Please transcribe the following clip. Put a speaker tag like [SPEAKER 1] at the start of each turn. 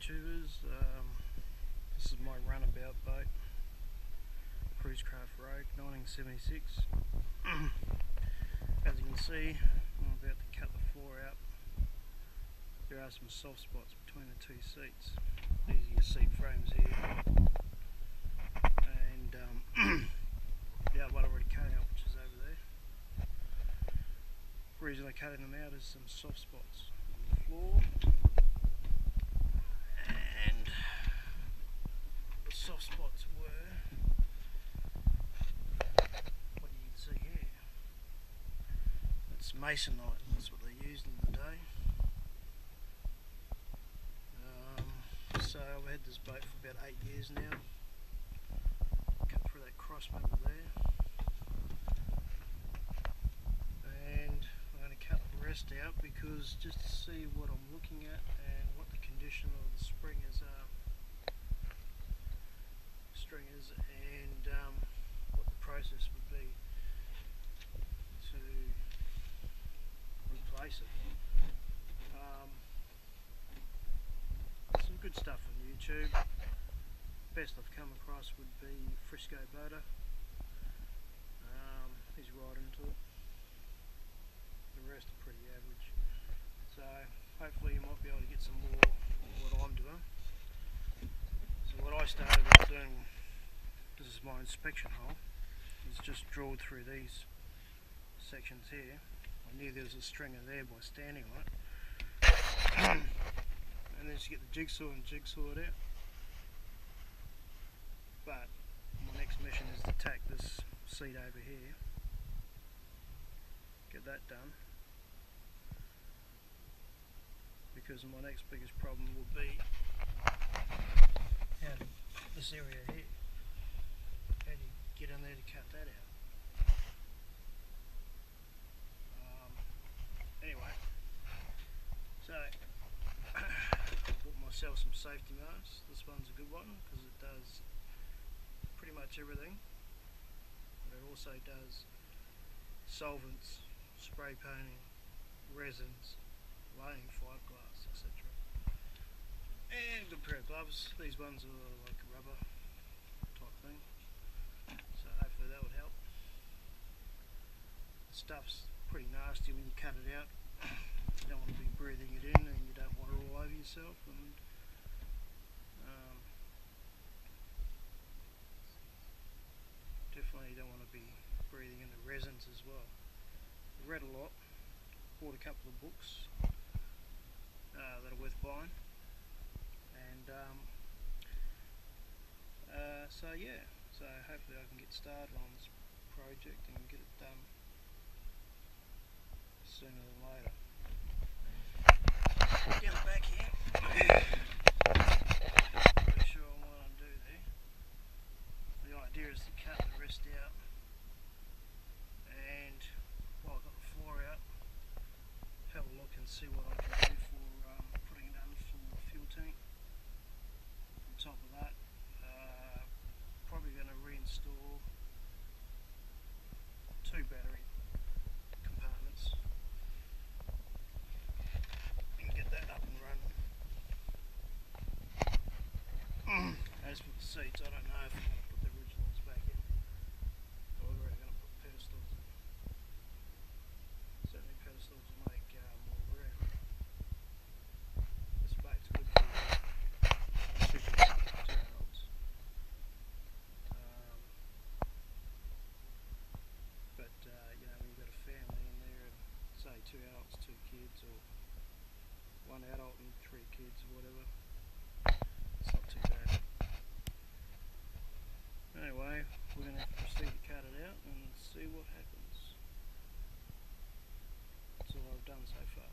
[SPEAKER 1] YouTubers, this is my runabout boat, Cruise Craft Rogue 1976. As you can see, I'm about to cut the floor out. There are some soft spots between the two seats. These are your seat frames here, and the other one I already cut out, which is over there. The reason I'm cutting them out is some soft spots on the floor. Soft spots were what you can see here. It's masonite, that's what they used in the day. So I've had this boat for about 8 years now. Cut through that cross member there, and I'm going to cut the rest out because just to see what I'm looking at and what the condition of the stringers are. And what the process would be to replace it. Some good stuff on YouTube. Best I've come across would be Frisco Boater. He's right into it. The rest are pretty average. So hopefully you might be able to get some more of what I'm doing. So what I started off doing, this is my inspection hole, is just drilled through these sections here. I knew there was a stringer there by standing on it. And then just get the jigsaw and jigsaw it out. But my next mission is to tack this seat over here. Get that done. Because my next biggest problem will be this area here. How do you get in there to cut that out? Anyway, so I bought myself some safety masks. This one's a good one because it does pretty much everything, but it also does solvents, spray painting, resins, laying fiberglass, etc. And a good pair of gloves. These ones are like a rubber type thing, so hopefully that would help. The stuff's pretty nasty when you cut it out. You don't want to be breathing it in, and you don't want it all over yourself. And definitely don't want to be breathing in the resins as well. I've read a lot, bought a couple of books that are worth buying. And so yeah, so hopefully I can get started on this project and get it done sooner than later. Get it back here. Not sure what I'll do there. The idea is to cut the rest out, and while I've got the floor out, have a look and see what I can do for putting it underfoot fuel tank. On top of that, probably going to reinstall 2 battery compartments and get that up and running. As for the seats, I don't know if I'm going to put the originals back in or whether I'm going to put pedestals in. Certainly pedestals will make more room. This boat's good for 2-year-olds. But you know, when you've got a family in there and say 2 adults, 2 kids, or 1 adult and 3 kids or whatever, it's not too bad. Anyway, we're going to proceed to cut it out and see what happens. That's all I've done so far.